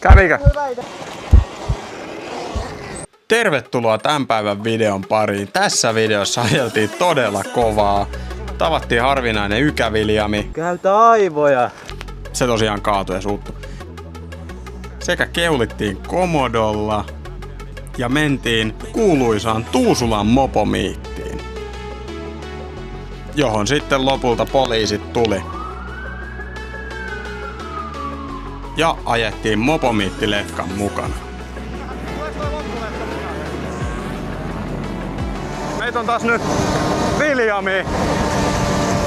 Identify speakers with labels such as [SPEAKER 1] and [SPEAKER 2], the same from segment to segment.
[SPEAKER 1] Kävikö? Tervetuloa tämän päivän videon pariin. Tässä videossa ajeltiin todella kovaa. Tavattiin harvinainen Ykäviljami.
[SPEAKER 2] Käytä aivoja.
[SPEAKER 1] Se tosiaan kaatui ja suuttui. Sekä keulittiin Komodolla ja mentiin kuuluisaan Tuusulan mopomiittiin, johon sitten lopulta poliisit tuli. Ja ajettiin mopomiittilefkan mukana. Meitä on taas nyt Viljami,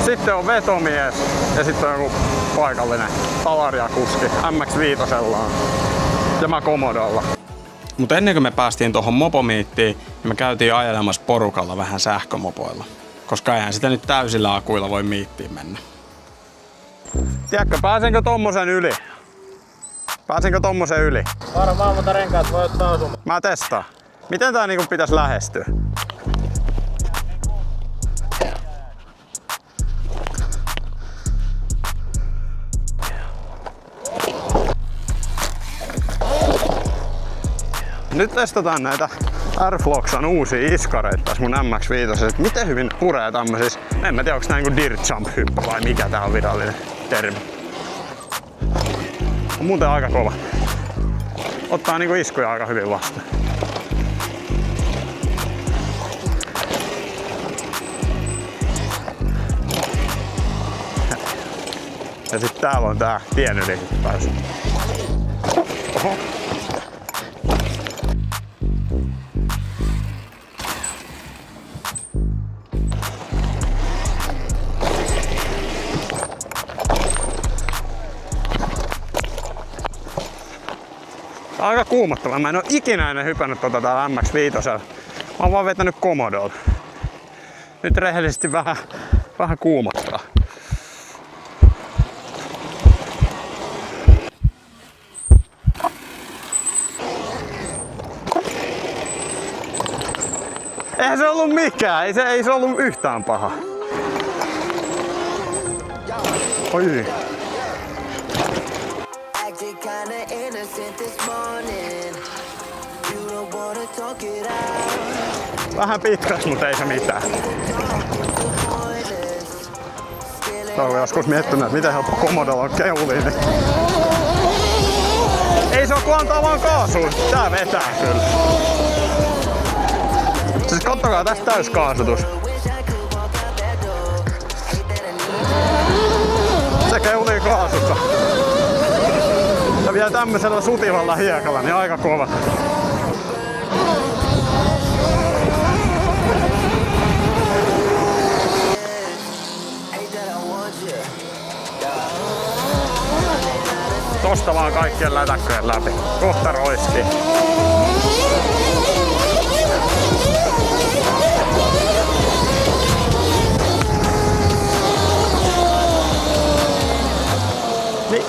[SPEAKER 1] sitten on vetomies ja sitten on joku paikallinen talariakuski MX-5:llaan ja mä Komodolla. Mutta ennen kuin me päästiin tuohon mopomiittiin, niin me käytiin ajelemassa porukalla vähän sähkömopoilla. Koska eihän sitä nyt täysillä akuilla voi miittiin mennä. Tiedätkö, pääsenkö tommosen yli? Pääsenkö tommosen yli?
[SPEAKER 2] Varmaan, mutta renkaat voi ottaa osumaan.
[SPEAKER 1] Mä testaan. Miten tää niinku pitäisi lähestyä? Nyt testataan näitä Airfloxan uusia iskareita tässä mun MX-5, että miten hyvin ne puree tämmöisissä. En mä tiedä, onko nää niinku dirt jump hyppä vai mikä tää on virallinen termi. On muuten aika kova. Ottaa niinku iskuja aika hyvin vastaan. Ja sit täällä on tää tien yli pääsy. Oho. Tää on aika kuumottava. Mä en oo ikinä ennen hypännyt täällä MX-5:llä. Mä oon vaan vetänyt Komodolla. Nyt rehellisesti vähän kuumottaa. Eihän se ollut mikään. Ei se ollut yhtään paha. Oi. Vähän pitkäs, mutta ei se mitään. Olen joskus miettinyt, että miten helppo Komodolla on keuliin. Niin... Ei se oo kun antaa vaan kaasua. Tää vetää kyllä. Siis kattokaa tästä täyskaasutus. Se keulii kaasussa. Ja vielä tämmöisellä sutivalla hiekalla, niin aika kova. Tosta vaan kaikkien lätäkköjen läpi. Kohta roiskii. Niin.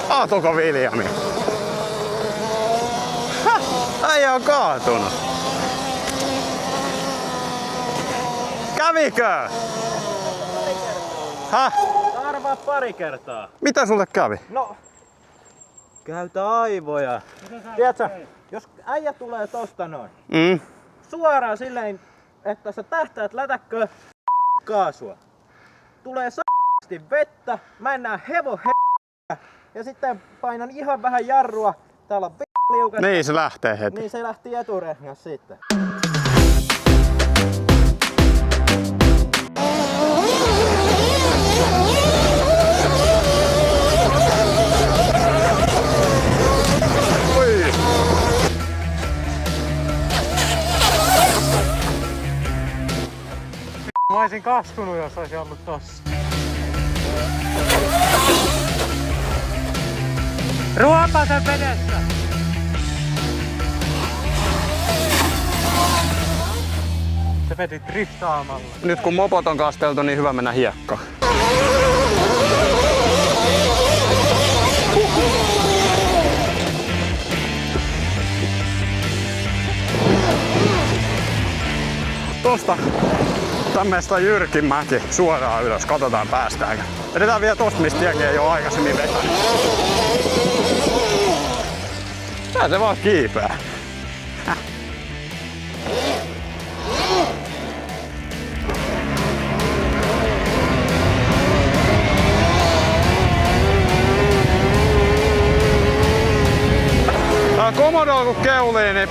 [SPEAKER 1] Kaatuuko Viljami? Äijä on kaatunut. Kävikö? Häh?
[SPEAKER 2] Arvaa pari kertaa.
[SPEAKER 1] Mitä sulle kävi?
[SPEAKER 2] No. Käytä aivoja. Tiedätkö, jos äijä tulee tosta noin. Suoraan silleen, että sä tähtäät lätäkköön kaasua. Tulee s***sti vettä, mä en näe ja sitten painan ihan vähän jarrua. Täällä on liukas.
[SPEAKER 1] Niin se lähtee heti.
[SPEAKER 2] Niin se lähti eturengas sitten.
[SPEAKER 3] Mä oisin kastunut, jos ois ollut tossa. Ruopasen vedessä! Se veti driftaamalla.
[SPEAKER 1] Nyt kun mopot on kasteltu, niin hyvä mennä hiekkaan. Tosta tämmöistä Jyrkinmäki suoraan ylös. Katsotaan päästäänkö. Vedetään vielä tosta, mistä tiekin ei oo aikaisemmin vetänyt. Se vaan kiipää. Tää Commodore kun keulii, niin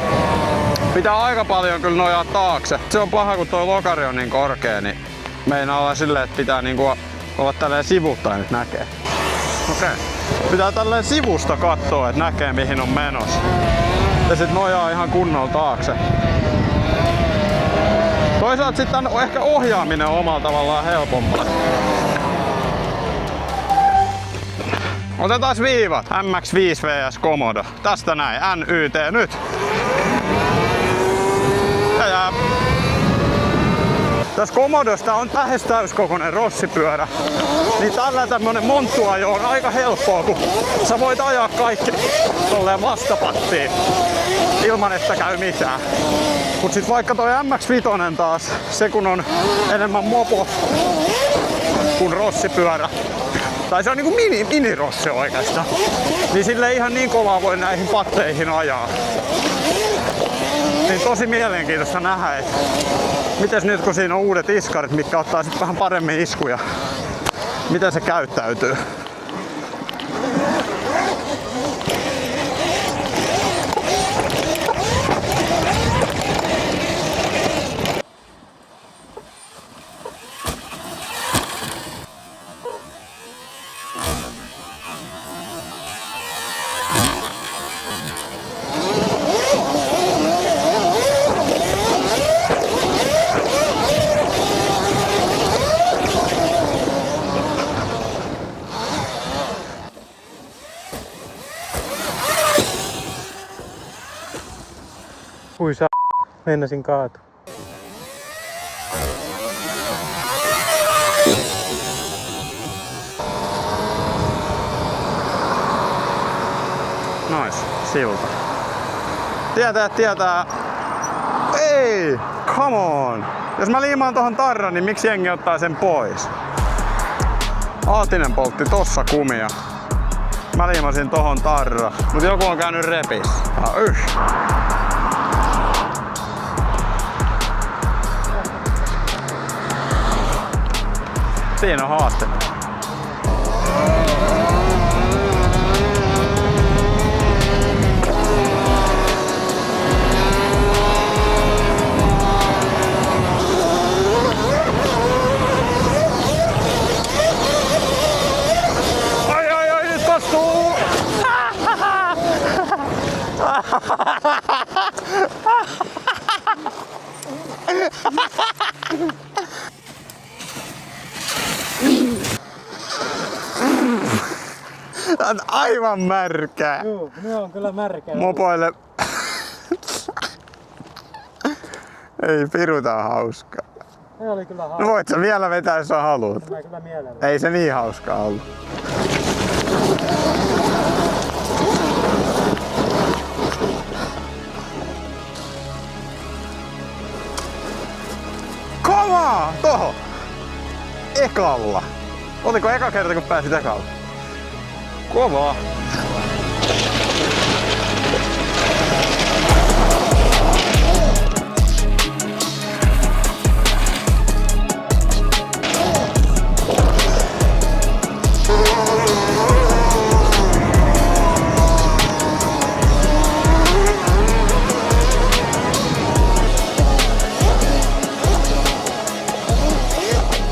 [SPEAKER 1] pitää aika paljon kyllä nojaa taakse. Se on paha, kun tuo lokari on niin korkea, niin meinaa olla silleen, että pitää niinku olla tälleen sivuttain, että näkee. Okei. Pitää tälleen sivusta katsoa, että näkee mihin on menossa. Ja sit nojaa ihan kunnolla taakse. Toisaalta sitten ehkä ohjaaminen on omalla tavallaan helpompaa. Otetaan viivat. MX5 vs Commodore. Tästä näin. NYT nyt. Ja tässä Commodoresta on lähes täyskokoinen rossipyörä. Niin tällä tämmönen monttuajo on aika helppoa, kun sä voit ajaa kaikki tolleen vastapattiin ilman että käy mitään. Mut sit vaikka toi MX5 taas, se kun on enemmän mopo kuin rossipyörä, tai se on niinku mini-rossi oikeastaan, niin sille ihan niin kovaa voi näihin patteihin ajaa. Niin tosi mielenkiintoista nähdä, että mites nyt kun siinä on uudet iskarit, mitkä ottaa sit vähän paremmin iskuja, miten se käyttäytyy.
[SPEAKER 3] Kui sä meinasin kaatua.
[SPEAKER 1] Nois, silta. Tietää. Ei! Come on! Jos mä liimaan tohon tarran, niin miksi jengi ottaa sen pois? Aatinen poltti tossa kumia. Mä liimasin tohon tarra, mut joku on käynyt repissä. Siinä on haaste. Ai, nyt kastuu! Tää on aivan märkää.
[SPEAKER 3] Juu, ne on kyllä märkää.
[SPEAKER 1] Mopoille. Ei piru, tää on hauskaa.
[SPEAKER 3] Ne oli kyllä
[SPEAKER 1] No
[SPEAKER 3] hauskaa.
[SPEAKER 1] voit sä vielä vetää, jos sä haluat.
[SPEAKER 3] Mä kyllä mielellä.
[SPEAKER 1] Ei se niin hauskaa ollut. Kova! Toho! Ekalla. Oliko eka kerta kun pääsit ekalla? Kovaa!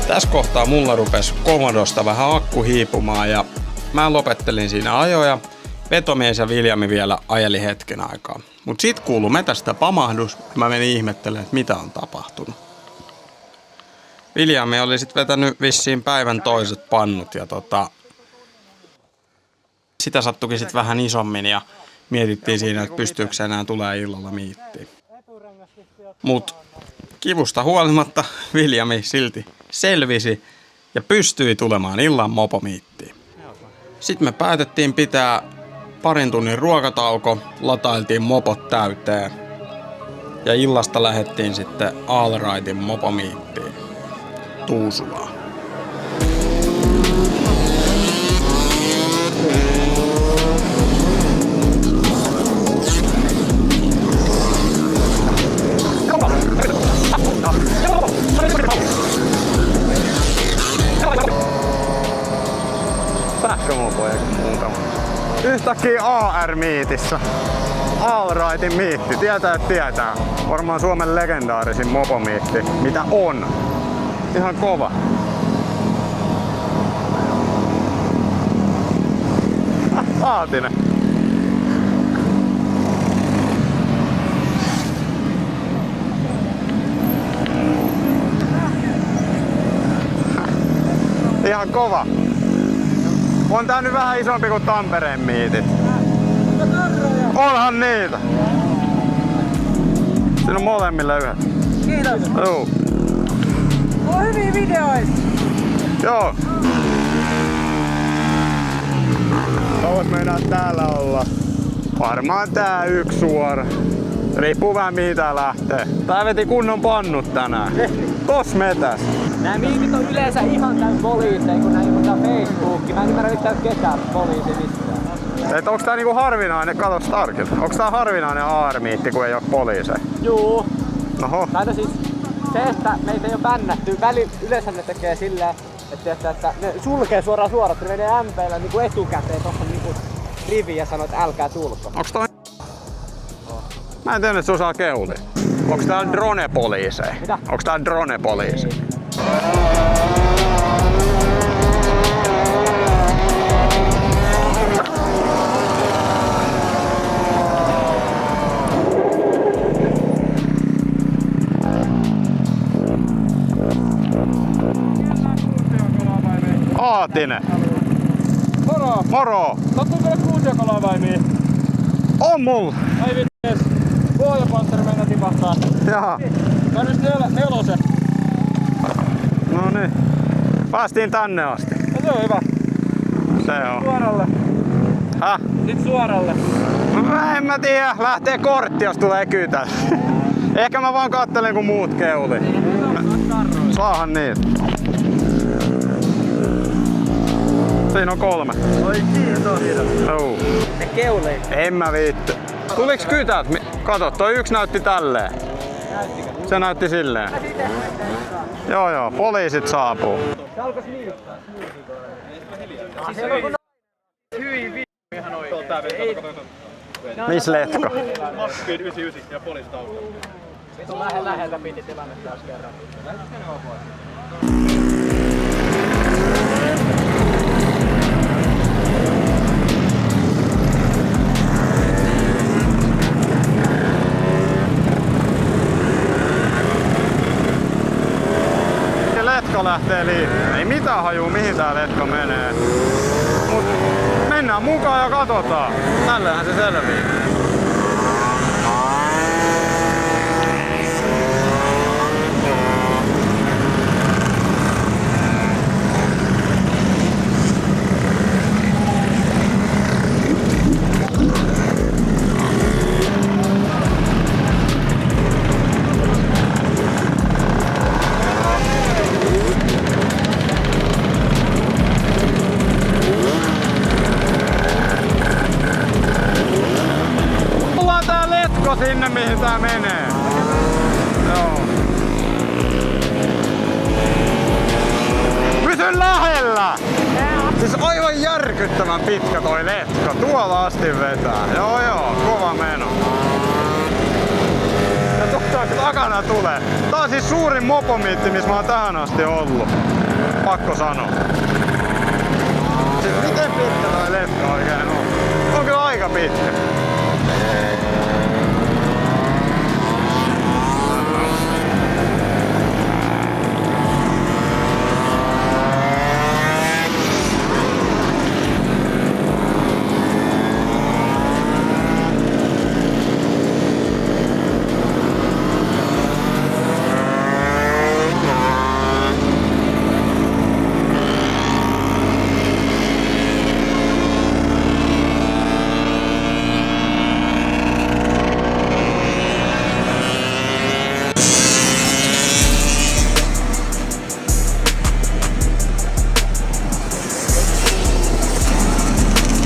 [SPEAKER 1] Tässä kohtaa mulla rupesi Commodoresta vähän akku hiipumaan ja mä lopettelin siinä ajoja. Vetomies ja Viljami vielä ajeli hetken aikaa. Mut sit kuului metästä pamahdus ja mä menin ihmettelemään, että mitä on tapahtunut. Viljami oli sit vetänyt vissiin päivän toiset pannut ja sitä sattukin sit vähän isommin ja mietittiin siinä, että pystyykö se enää tulee illalla miittiin. Mut kivusta huolimatta Viljami silti selvisi ja pystyi tulemaan illan mopomiittiin. Sitten me päätettiin pitää parin tunnin ruokatauko, latailtiin mopot täyteen ja illasta lähdettiin sitten Allrightin mopomiittiin Tuusulaan. eikä muutama. Yhtäkkiä AR-miitissä. Allrightin miitti. Tietää. Varmaan Suomen legendaarisin mopomiitti. Mitä on? Ihan kova. Aatinen. Ihan kova. On tää nyt vähän isompi kuin Tampereen miitit. Onhan niitä. Siinä on molemmille yhdet.
[SPEAKER 2] Kiitos.
[SPEAKER 1] Joo.
[SPEAKER 2] On hyviä videoita.
[SPEAKER 1] Joo. Kauas meinaa täällä olla. Varmaan tää yksi suora. Riippuu vähän mitä lähtee. Tää veti kunnon pannut tänään. Tos metäs.
[SPEAKER 2] Nää miitit on yleensä ihan täys poliiseja, kun näin on Facebookki. Mä en ymmärrä yhtään ketään poliisi missään.
[SPEAKER 1] Et onks tää niinku harvinainen, kato Starkilta. Onks tää harvinainen AR-miitti, kun ei oo poliiseja?
[SPEAKER 2] Juu.
[SPEAKER 1] Oho.
[SPEAKER 2] Tai siis se, että meitä ei oo bännätty. Yleensä ne tekee silleen, että ne sulkee suoraan suorat. Ne menee MP:llä niinku etukäteen tossa niinku riviin ja sanoo, että älkää tulko.
[SPEAKER 1] Onks toi? Mä en tiedä, että se osaa keulia. Onks täällä drone-poliiseja?
[SPEAKER 2] Mitä?
[SPEAKER 1] Onks täällä drone-poliiseja? Aatinen.
[SPEAKER 3] Moro!
[SPEAKER 1] Moro!
[SPEAKER 3] Sattuu teille kuusiokalaa vai niin?
[SPEAKER 1] On mulla!
[SPEAKER 3] Ai vittees! Pohjapantteri mennä tipahtaa.
[SPEAKER 1] Jaha.
[SPEAKER 3] Mä nyt nelosen.
[SPEAKER 1] No niin. Päästiin tänne asti.
[SPEAKER 3] No se on hyvä.
[SPEAKER 1] Se on.
[SPEAKER 3] Suoralle.
[SPEAKER 1] Häh?
[SPEAKER 3] Nyt suoralle.
[SPEAKER 1] En mä tiedä. Lähtee kortti, jos tulee kytä. Ehkä mä vaan kattelen kun muut keuli. Saahan niitä. Siinä on 3.
[SPEAKER 2] Oi kiitos.
[SPEAKER 1] Joo.
[SPEAKER 2] Ne keulii.
[SPEAKER 1] En mä viitty. Tuliks kytät? Kato, toi yksi näytti tälleen. Se näytti silleen. Joo, poliisit saapuu.
[SPEAKER 2] Se alkoi smiittää. Siis se on hyi ihan oikein.
[SPEAKER 1] Miss Letko?
[SPEAKER 3] Maskiin 99 ja poliisi taustalla.
[SPEAKER 2] Se on läheltä piti tilanne taas kerran.
[SPEAKER 1] Letko lähtee liikkeelle. Ei mitään hajuu mihin tää letko menee. Mut mennään mukaan ja katsotaan. Tällähän se selvii. Sinne mihin tää menee. Joo. Pysy lähellä! Siis aivan järkyttävän pitkä toi letko. Tuolla asti vetää. Joo, kova meno. Ja tuossa takana tulee. Tää on siis suurin mopomiitti, missä mä oon tähän asti ollut. Pakko sanoa. Siis miten pitkä toi letko oikein on? On kyllä aika pitkä.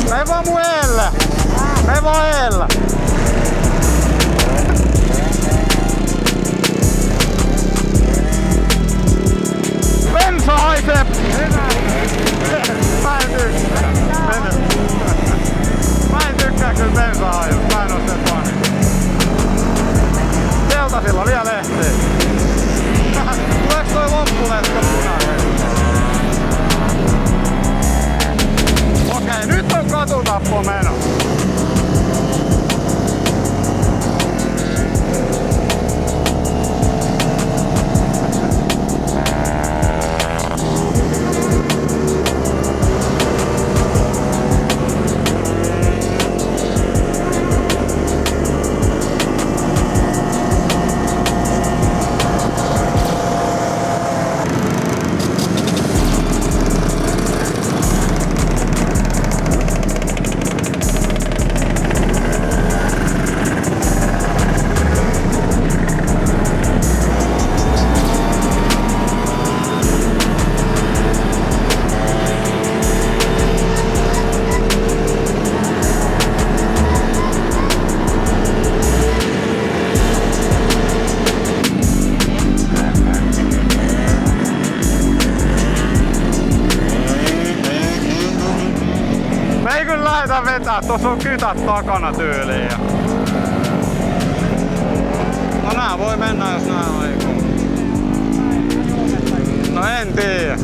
[SPEAKER 1] Me vaan mun eellä! Me vaan eellä! Bensa haisee! Mä en tykkää. Mä en tykkää kyllä bensa-ajosta. Mä en oo sen fani. Keltasilla vielä ehtii. Tuleeks toi loppuletka punainen? Okei, nyt on katutappo meno. Vetää, tuossa on kytät takana tyyliin. No nää voi mennä jos nää liikkuu. No en tiedä.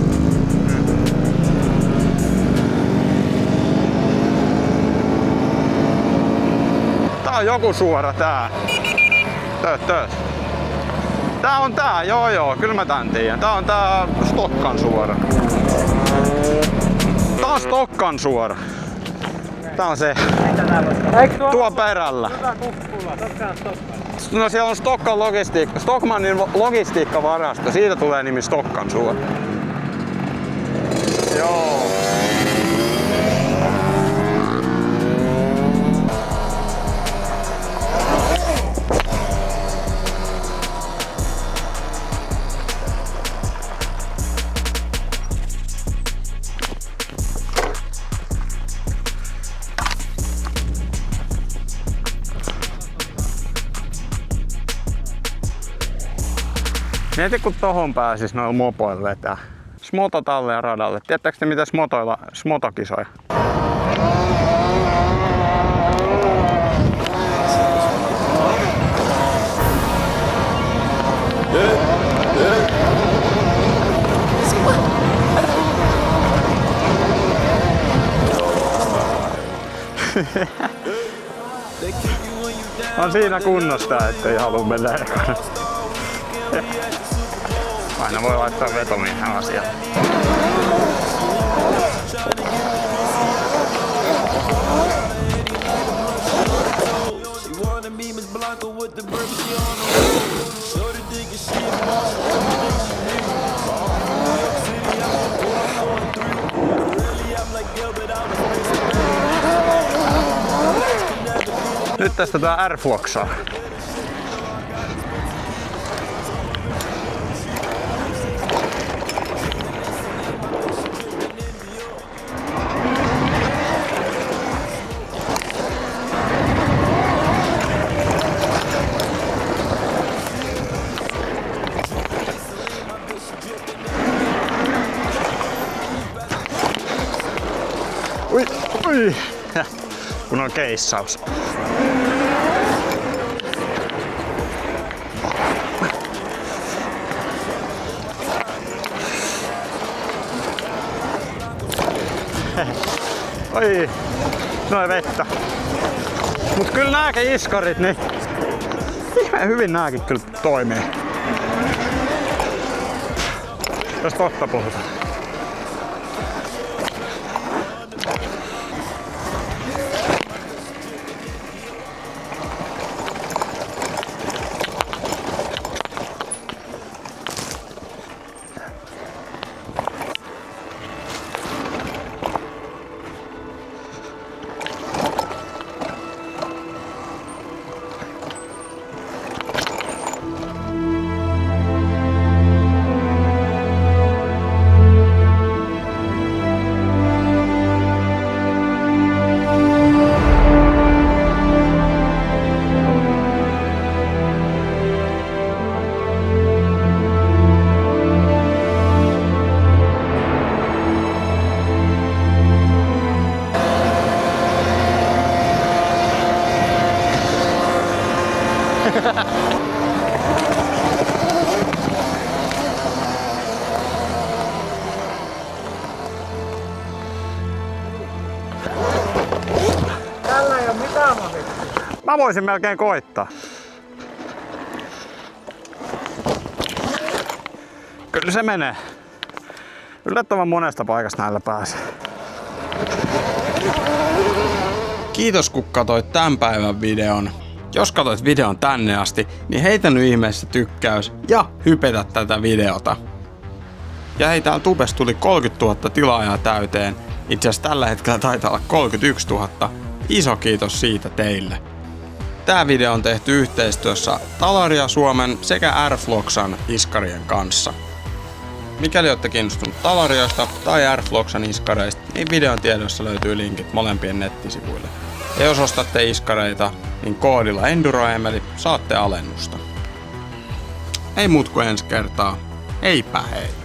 [SPEAKER 1] Tää on joku suora tää. Tööt. Tää on tää, joo, kyllä mä tän tiedän. Tää on tää Stockan suora. Tää on Stockan suora. Tää on se. Tuo perällä. No siellä on Stockmannin logistiikkavarasto. Siitä tulee nimi Stockan suora. Joo. Mieti kun tohon pääsis noilla mopoilla vetää. Smoto talleen radalle. Tiedättekö te mitä smotoilla smotokisoja? On siinä kunnosta, ettei halua mennä ekana. Aina voi laittaa vetomiehen asiaan. Nyt testataan Airfloxaa. Ui. Kun on keissaus. Oi, noin vettä. Mut kyllä nääkin iskarit, niin ihmeen hyvin nääkin kyllä toimii. Jos totta puhutaan.
[SPEAKER 2] Tällä ei oo mitään mahdollista.
[SPEAKER 1] Mä voisin melkein koittaa. Kyllä se menee. Yllättävän monesta paikasta näillä pääsee. Kiitos kun katsoit tämän päivän videon. Jos katsoit videon tänne asti, niin heitä nyt ihmeessä tykkäys ja hypetä tätä videota. Ja hei, täällä tubessa tuli 30 000 tilaajaa täyteen. Itse asiassa tällä hetkellä taitaa olla 31 000. Iso kiitos siitä teille. Tää video on tehty yhteistyössä Talaria Suomen sekä Airfloxan iskarien kanssa. Mikäli olette kiinnostunut Talariasta tai Airfloxan iskareista, niin videon tiedossa löytyy linkit molempien nettisivuille. Ja jos ostatte iskareita, niin koodilla ENDUROEMELI saatte alennusta. Ei muut kuin ensi kertaa. Heipä hei!